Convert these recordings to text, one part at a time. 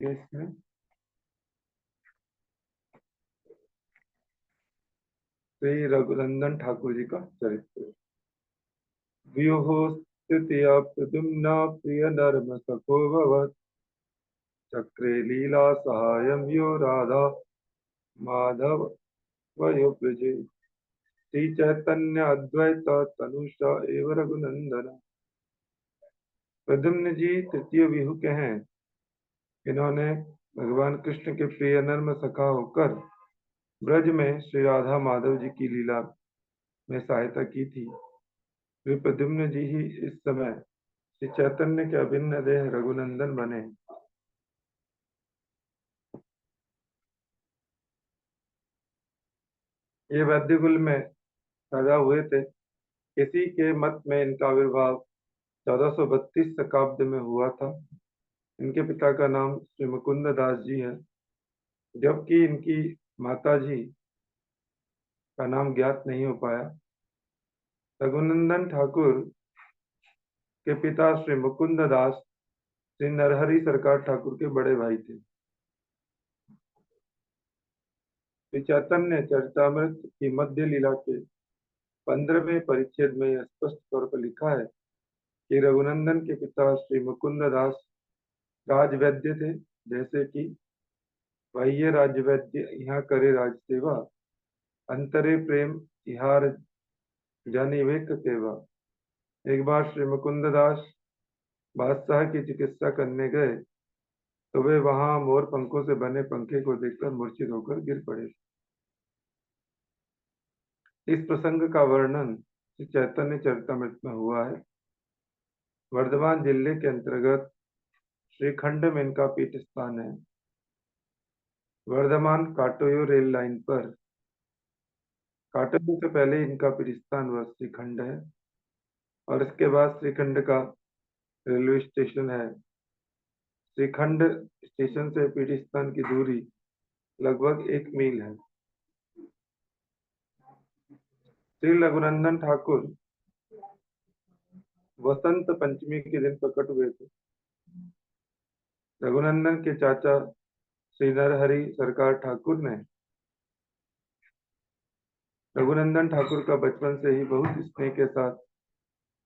इसमें श्री रघुनंदन ठाकुर जी का चरित्र। व्यूहो स्थितिया प्रद्युम्ना प्रिय नर्म सखो भवत् चक्रे लीला सहायम यो राधा माधव वयो ब्रजे श्री चैतन्य अद्वैत तनुष एव रघुनंदन। प्रद्युम्न जी तृतीय व्यूह के हैं। इन्होंने भगवान कृष्ण के प्रिय नर्म सखा होकर ब्रज में श्री राधा माधव जी की लीला में सहायता की थी। वे प्रद्युम्न जी ही इस समय श्री चैतन्य के अभिन्न देह रघुनंदन बने। ये वैद्य कुल में पैदा हुए थे। इसी के मत में इनका आविर्भाव 1432 शताब्दी में हुआ था। इनके पिता का नाम श्री मुकुंद दास जी है, जबकि इनकी माता जी का नाम ज्ञात नहीं हो पाया। रघुनंदन ठाकुर के पिता श्री मुकुंद दास श्री नरहरि सरकार ठाकुर के बड़े भाई थे। श्री चैतन्य चरितमृत की मध्य लीला के 15वें परिच्छेद में यह स्पष्ट तौर पर लिखा है कि रघुनंदन के पिता श्री मुकुंद दास राजवैद्य थे, जैसे कि वही राजवैद्य यहाँ करे राज सेवा, अंतरे प्रेम इहार जानी वेक सेवा। एक बार श्री मुकुंद दास बादशाह की चिकित्सा करने गए तो वे वहां मोर पंखों से बने पंखे को देखकर मूर्छित होकर गिर पड़े। इस प्रसंग का वर्णन श्री चैतन्य चरितमृत में हुआ है। वर्धमान जिले के अंतर्गत श्रीखंड में इनका पीठ स्थान है। वर्धमान काटोयो रेल लाइन पर काटोयो से पहले इनका पीठ स्थान व श्रीखंड है और इसके बाद श्रीखंड का रेलवे स्टेशन है। श्रीखंड स्टेशन से पीठ स्थान की दूरी लगभग 1 मील है। श्री रघुनंदन ठाकुर वसंत पंचमी के दिन प्रकट हुए थे। रघुनंदन के चाचा श्री नरहरि सरकार ठाकुर ने रघुनंदन ठाकुर का बचपन से ही बहुत स्नेह के साथ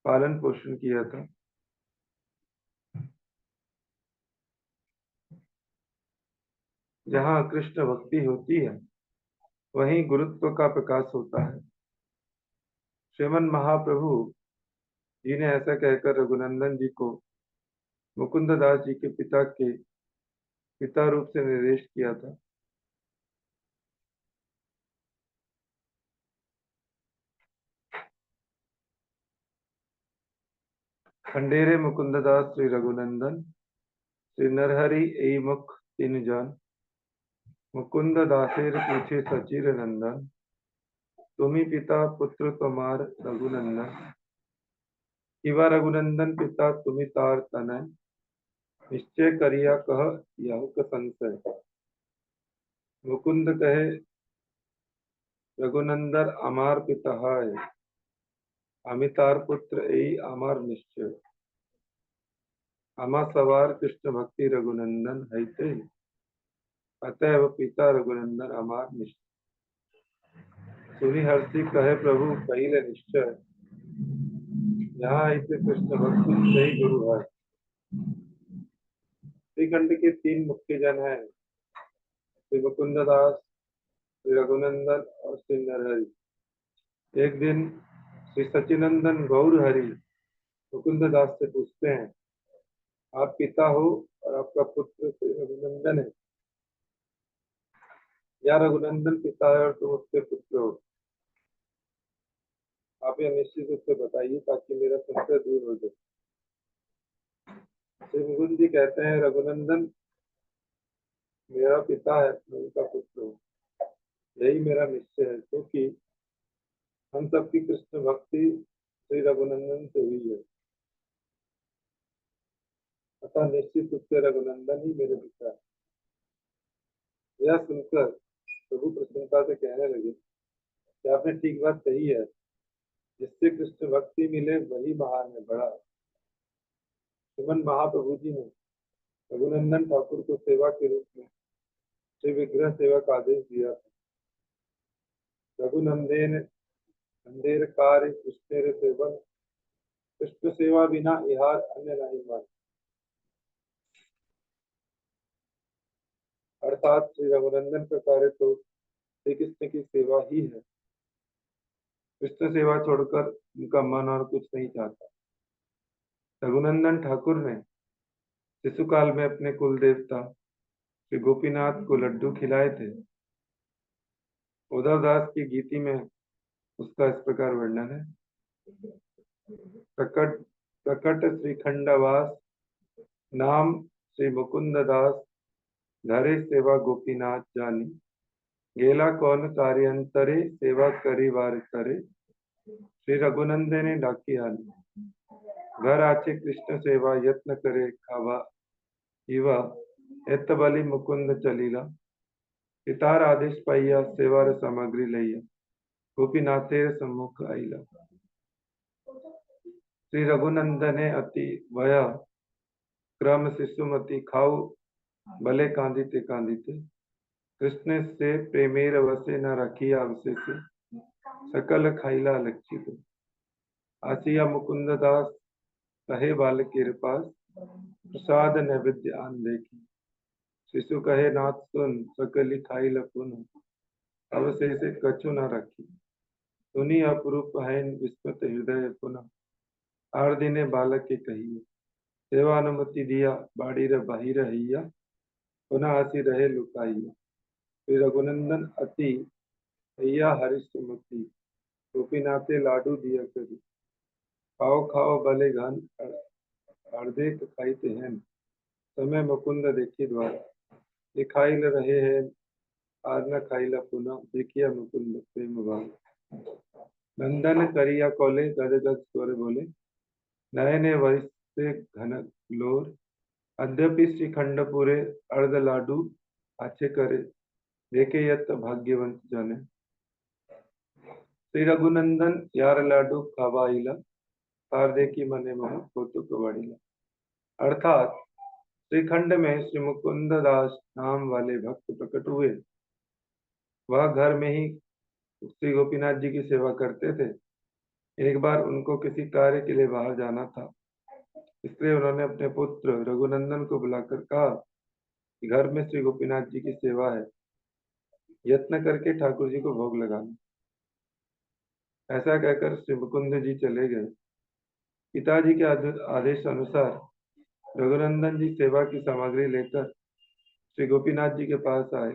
पालन पोषण किया था। जहाँ कृष्ण भक्ति होती है वहीं गुरुत्व का प्रकाश होता है। श्रीमन महाप्रभु जी ने ऐसा कहकर रघुनंदन जी को मुकुंद दास जी के पिता के पिता रूप से निर्देश किया था। खंडेरे मुकुंद दास श्री रघुनंदन श्री नरहरि एई मुख तीन जान मुकुंद दासेर पूछे सचिर नंदन तुम्ही पिता पुत्र तुम्हार रघुनंदन किवा रघुनंदन पिता तुम्ही तार तनय निश्चय करिया कह यहुक संशय। मुकुंद कहे रघुनंदन अमार पिता है अमितार पुत्र एई अमार निश्चय अमा सवार कृष्ण भक्ति रघुनंदन हैते अतएव पिता रघुनंदन अमार निश्चय। सुनि हर्षि कहे प्रभु पहिले निश्चय यहाँ ऐसे कृष्ण भक्ति सही गुरु है। श्रीखंड के 3 मुख्य जन हैं, श्री मुकुंद दास, श्री रघुनंदन और श्री नरहरि। एक दिन श्री सचिनंदन गौर हरि मुकुंद दास से पूछते हैं, आप पिता हो और आपका पुत्र श्री रघुनंदन है, या रघुनंदन पिता है और तुम उसके पुत्र हो? आप यह निश्चित रूप से बताइए ताकि मेरा संशय दूर हो जाए। श्री मुकुंद जी कहते हैं, रघुनंदन मेरा पिता है, मैं उनका पुत्र हूँ, यही मेरा निश्चय है, क्योंकि हम सबकी कृष्ण भक्ति श्री रघुनंदन से हुई है, अतः निश्चित रूप से रघुनंदन ही मेरे पिता है। यह सुनकर प्रभु प्रसन्नता से कहने लगे कि आपने ठीक बात कही है, जिससे कृष्ण भक्ति मिले वही महान है, बड़ा है। श्रीमन महाप्रभु जी ने रघुनंदन ठाकुर को सेवा के रूप में श्री विग्रह सेवा का आदेश दिया था। रघुनंदन अंधेर कार्य कृष्णेर सेवन, कृष्ण सेवा बिना इहार अन्य नहीं मान। अर्थात श्री रघुनंदन का कार्य तो श्री कृष्ण की सेवा ही है। कृष्ण सेवा छोड़कर उनका मन और कुछ नहीं चाहता। रघुनंदन ठाकुर ने शिशुकाल में अपने कुल देवता श्री गोपीनाथ को लड्डू खिलाए थे। उद्धव दास की गीति में उसका इस प्रकार वर्णन है। प्रकट प्रकट श्री खंडवास नाम श्री मुकुंद दास, धरे सेवा गोपीनाथ जानी, गेला कौन कार्यांतरे सेवा करी वार करे, श्री रघुनंदने डाकी आनी, घर आचे कृष्ण सेवा यत्न करे खावा इवा, एत बलि मुकुंद चलीला, पितार आदेश पाइया सेवार सामग्री लैया, गोपीनाथेर सम्मुख आईला। श्री रघुनंदने अति भया क्रम शिशुमति खाऊ, भले कांदिते कांदिते, कृष्ण से प्रेमेर वसे न रखिया अवशेष, सकल खाइला लक्षित, आसिया मुकुंद दास कहे बालकेर पास, प्रसाद नैवेद्य आन देखी, शिशु कहे नाथ सुन, सकली खाइल पुन, अवशेष कछु न रखी, सुनी अपरूप है विस्मत हृदय पुनः, आर दिने बालक के कहिए, सेवा अनुमति दिया बाड़ीर बाहिर हैया, पुनः आसी रहे लुकाइया, श्री रघुनंदन अति हैया हरिश्चमती, गोपीनाथे लाडू दिया करी, खाओ खाओ भले घन अर्धेक खाइते हैं, समय मुकुंद देखी द्वारा, दिखाइल रहे हैं आर न खाइला पुनः, देखिया मुकुंद प्रेम भाव, नंदन करिया कोले गद गद स्वर बोले, नयने वरिष्ठ से घन लोर, अद्यपि श्रीखंडपुरे अर्ध लाडू आचे करे, देखे यत भाग्यवंत जाने, श्री रघुनंदन यार लाडू खावाइला, तार देखी मने मह कौतुक बढ़िला। अर्थात श्रीखंड में श्री मुकुंद दास नाम वाले भक्त प्रकट हुए। वह घर में ही श्री गोपीनाथ जी की सेवा करते थे। एक बार उनको किसी कार्य के लिए बाहर जाना था, इसलिए उन्होंने अपने पुत्र रघुनंदन को बुलाकर कहा कि घर में श्री गोपीनाथ जी की सेवा है, यत्न करके ठाकुर जी को भोग लगाना। ऐसा कहकर श्री मुकुंद जी चले गए। पिताजी के आदेश अनुसार रघुनंदन जी सेवा की सामग्री लेकर श्री गोपीनाथ जी के पास आए।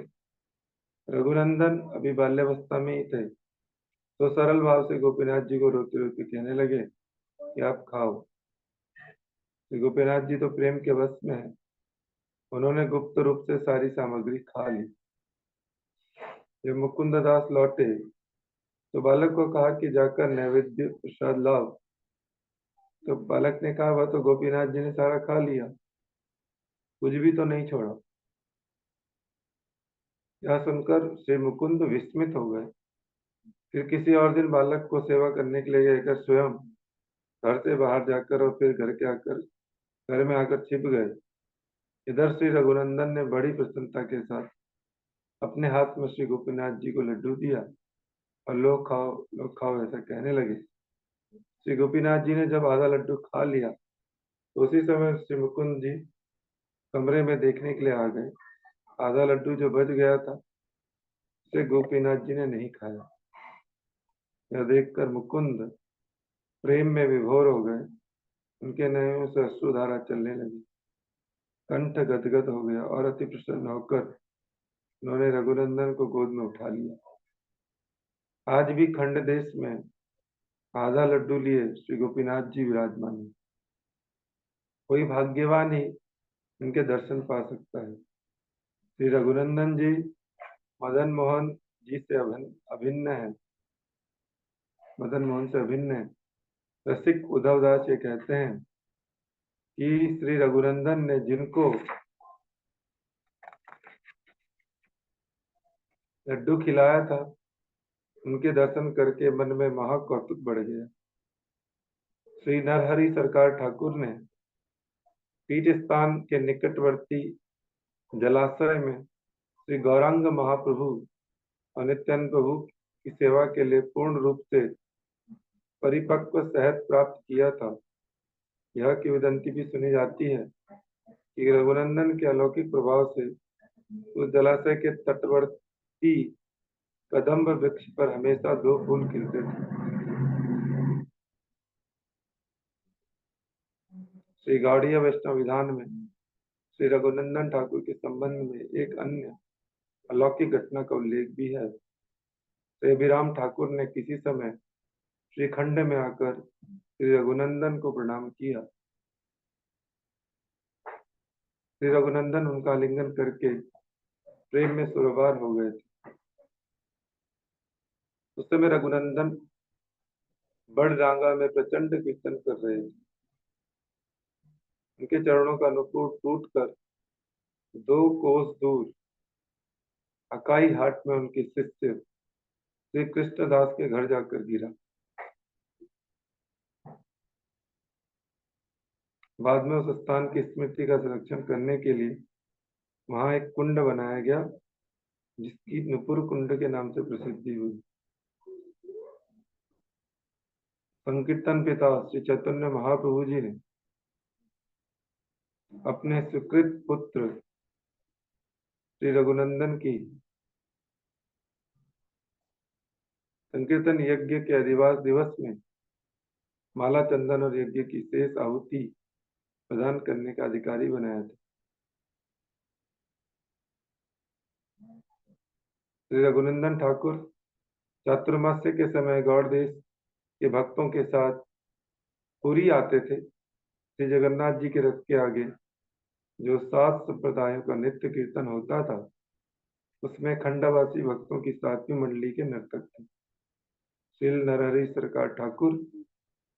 रघुनंदन अभी बाल्यावस्था में ही थे, तो सरल भाव से गोपीनाथ जी को रोते रोते कहने लगे कि आप खाओ। श्री गोपीनाथ जी तो प्रेम के वश में है, उन्होंने गुप्त रूप से सारी सामग्री खा ली। जब मुकुंद दास लौटे तो बालक को कहा कि जाकर नैवेद्य प्रसाद लाओ। तो बालक ने कहा वह तो गोपीनाथ जी ने सारा खा लिया, कुछ भी तो नहीं छोड़ा। यह सुनकर श्री मुकुंद विस्मित हो गए। फिर किसी और दिन बालक को सेवा करने के लिए कहकर स्वयं घर से बाहर जाकर और फिर घर में आकर छिप गए। इधर श्री रघुनंदन ने बड़ी प्रसन्नता के साथ अपने हाथ में श्री गोपीनाथ जी को लड्डू दिया और लोग खाओ ऐसा कहने लगे। श्री गोपीनाथ जी ने जब आधा लड्डू खा लिया तो उसी समय श्री मुकुंद जी कमरे में देखने के लिए आ गए। आधा लड्डू जो बच गया था उसे गोपीनाथ जी ने नहीं खाया। यह देखकर मुकुंद प्रेम में विभोर हो गए। उनके नयनों से अश्रुधारा चलने लगी, कंठ गदगद हो गया और अति प्रसन्न होकर उन्होंने रघुनंदन को गोद में उठा लिया। आज भी खंड देश में आधा लड्डू लिए श्री गोपीनाथ जी विराजमान है। कोई भाग्यवान ही इनके दर्शन पा सकता है। श्री रघुनंदन जी मदन मोहन जी से अभिन्न है, मदन मोहन से अभिन्न है। रसिक उद्धव दास ये कहते हैं कि श्री रघुनंदन ने जिनको लड्डू खिलाया था उनके दर्शन करके मन में महा कौतुक बढ़ गया। श्री नरहरि सरकार ठाकुर ने पीठ स्थान के निकटवर्ती जलाशय में श्री गौरांग महाप्रभु और नित्यानंद प्रभु की सेवा के लिए पूर्ण रूप से परिपक्व शहद प्राप्त किया था। यह किंवदंती भी सुनी जाती है कि रघुनंदन के अलौकिक प्रभाव से उस जलाशय के तटवर्ती कदम्ब वृक्ष पर हमेशा 2 फूल खिलते थे। श्री गौड़ीय वैष्णव विधान में श्री रघुनंदन ठाकुर के संबंध में एक अन्य अलौकिक घटना का उल्लेख भी है। श्री अभिराम ठाकुर ने किसी समय श्रीखंड में आकर श्री रघुनंदन को प्रणाम किया। श्री रघुनंदन उनका आलिंगन करके प्रेम में सुरवार हो गए थे। उस समय रघुनंदन बड़रांगा में प्रचंड कीर्तन कर रहे थे। उनके चरणों का नुपुर टूटकर 2 कोस दूर अकाई हाट में उनके शिष्य श्री कृष्णदास के घर जाकर गिरा। बाद में उस स्थान की स्मृति का संरक्षण करने के लिए वहां एक कुंड बनाया गया, जिसकी नुपुर कुंड के नाम से प्रसिद्धि हुई। संकीर्तन पिता श्री चैतन्य महाप्रभु जी ने अपने स्वीकृत पुत्र श्री रघुनंदन की संकीर्तन यज्ञ के अधिवास दिवस में माला चंदन और यज्ञ की शेष आहुति प्रदान करने का अधिकारी बनाया था। श्री रघुनंदन ठाकुर चातुर्मास्य के समय गौड़ देश के भक्तों के साथ पुरी आते थे। श्री जगन्नाथ जी के रथ के आगे जो 7 संप्रदायों का नित्य कीर्तन होता था, उसमें खंडवासी भक्तों की 7वीं मंडली के नर्तक थे श्री नरहरि सरकार ठाकुर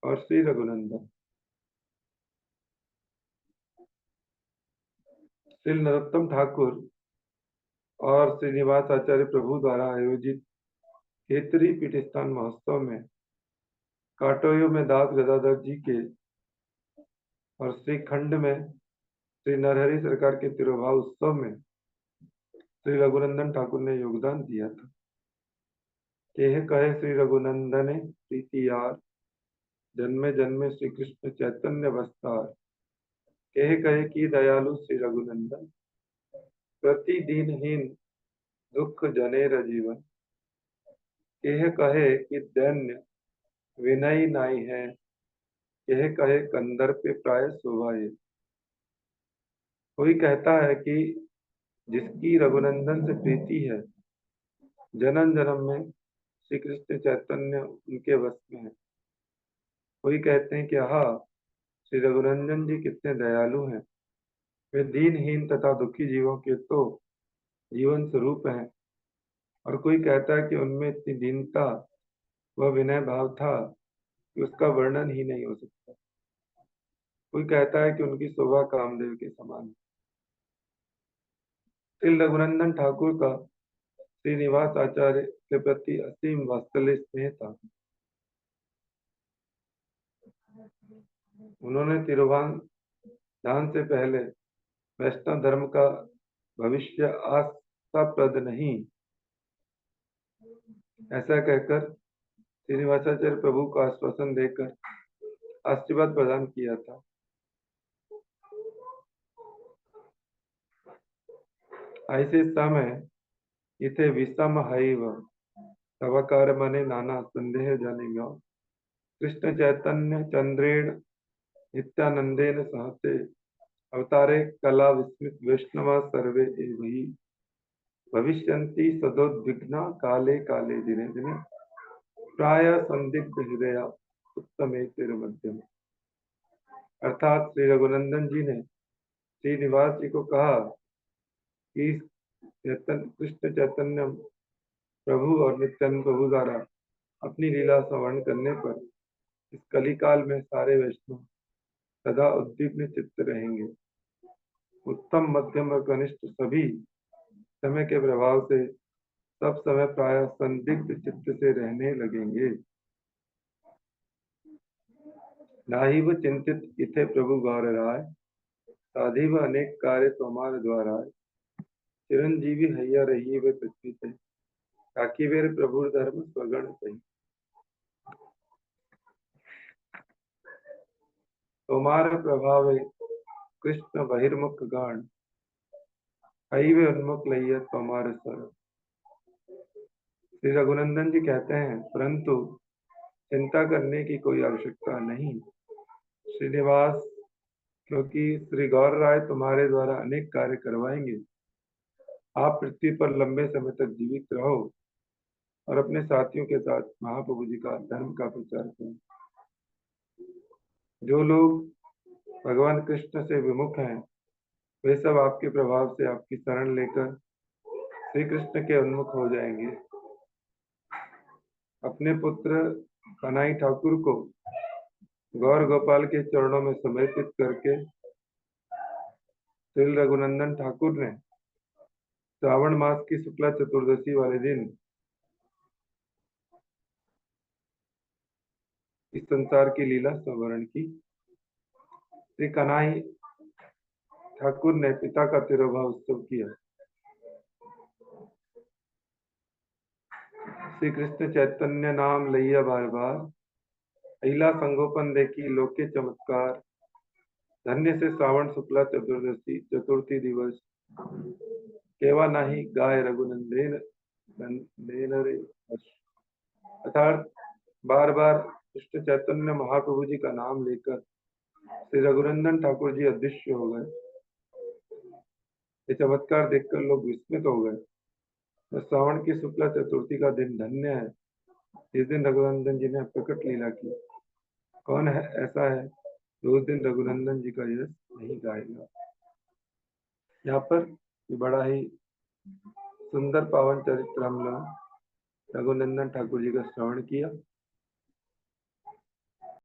और श्री रघुनंदन। श्री नरोत्तम ठाकुर और श्रीनिवास आचार्य प्रभु द्वारा आयोजित खेतरी पीठस्थान महोत्सव में काटोयो में दास गदाधर जी के और श्रीखंड में श्री नरहरि सरकार के तिरुभाव उत्सव में श्री रघुनंदन ठाकुर ने योगदान दिया था। कहे श्री रघुनंदन प्रीति यार, जन्मे जन्मे श्री कृष्ण चैतन्य बस्तार। कहे की दयालु श्री रघुनंदन, प्रतिदीनहीन दुख जनेर जीवन। कहे कि दैन्य विनय नाई है, कहे कंदर पे प्राय शोभा ये। कोई कहता है कि जिसकी रघुनंदन से प्रीति है, जन्म जन्म में श्री कृष्ण चैतन्य उनके वश में है। कोई कहते हैं कि हाँ, श्री रघुनंदन जी कितने दयालु हैं, वे दीनहीन तथा दुखी जीवों के तो जीवन स्वरूप हैं। और कोई कहता है कि उनमें इतनी दीनता व विनय भाव था कि उसका वर्णन ही नहीं हो सकता। कोई कहता है कि उनकी शोभा कामदेव के समान है। श्री रघुनंदन ठाकुर का श्रीनिवास आचार्य के प्रति असीम वात्सल्य स्नेह था। उन्होंने तिरुभान से पहले वैष्णव धर्म का भविष्य आशाप्रद नहीं, ऐसा कहकर श्रीनिवासाचार्य प्रभु को आश्वासन देकर आशीर्वाद प्रदान किया था। ऐसे समय इथे विषम हैव तवकार मने नाना संदेह जाने। कृष्ण चैतन्य चंद्रेण नित्यानंदेन सहते अवतारे कला विस्मित वैष्णव सर्वे एवहि भविष्यन्ति सदोद्विग्ना काले काले दिने दिने प्राय संदिग्ध हृदय उत्तमे तिरुमध्यम। अर्थात श्री रघुनंदन जी ने श्रीनिवास जी को कहा कि कृष्ण चैतन्य प्रभु और नित्यानंद प्रभु द्वारा अपनी लीला संवरण करने पर इस कलिकाल में सारे वैष्णव सदा उद्विग्न चित्त रहेंगे। उत्तम, मध्यम और कनिष्ठ सभी समय के प्रभाव से सब समय प्राय संदिग्ध चित्त से रहने लगेंगे। नाहिव चिंतित इथे प्रभु गौर राय, साधिव अनेक कार्य तुम्हारे द्वारा चिरंजीवी हैया रही वे पृथ्वी पे, ताकि वे प्रभु धर्म स्वगण सही। तुम्हार प्रभावे कृष्ण बहिर्मुख गान, हई वे उन्मुख लैया तुम्हारे सर। श्री रघुनंदन जी कहते हैं, परंतु चिंता करने की कोई आवश्यकता नहीं श्रीनिवास, क्योंकि श्री गौर राय तुम्हारे द्वारा अनेक कार्य करवाएंगे। आप पृथ्वी पर लंबे समय तक जीवित रहो और अपने साथियों के साथ महाप्रभु जी का धर्म का प्रचार करो। जो लोग भगवान कृष्ण से विमुख हैं, वे सब आपके प्रभाव से आपकी शरण लेकर श्री कृष्ण के उन्मुख हो जाएंगे। अपने पुत्र कन्हई ठाकुर को गौर गोपाल के चरणों में समर्पित करके श्री रघुनंदन ठाकुर ने श्रावण मास की शुक्ला चतुर्दशी वाले दिन इस संसार की लीला संवरण की। श्री कन्हई ठाकुर ने पिता का तिरोभाव उत्सव किया। श्री कृष्ण चैतन्य नाम लैया बार बार, अहिला संगोपन देखी लोके चमत्कार। धन्य से श्रावण शुक्ला चतुर्दशी चतुर्थी दिवस, केवा नाही गाय रघुनंदन रे। अर्थात बार बार कृष्ण चैतन्य महाप्रभु जी का नाम लेकर श्री रघुनंदन ठाकुर जी अदृश्य हो गए। ये चमत्कार देखकर लोग विस्मित हो गए। तो श्रावण की शुक्ला चतुर्थी का दिन धन्य है, इस दिन रघुनंदन जी ने प्रकट लीला की। कौन है ऐसा है जो उस दिन रघुनंदन जी का यश नहीं गाएगा। यहाँ पर बड़ा ही सुंदर पावन चरित्र हम लोग रघुनंदन ठाकुर जी का श्रवण किया।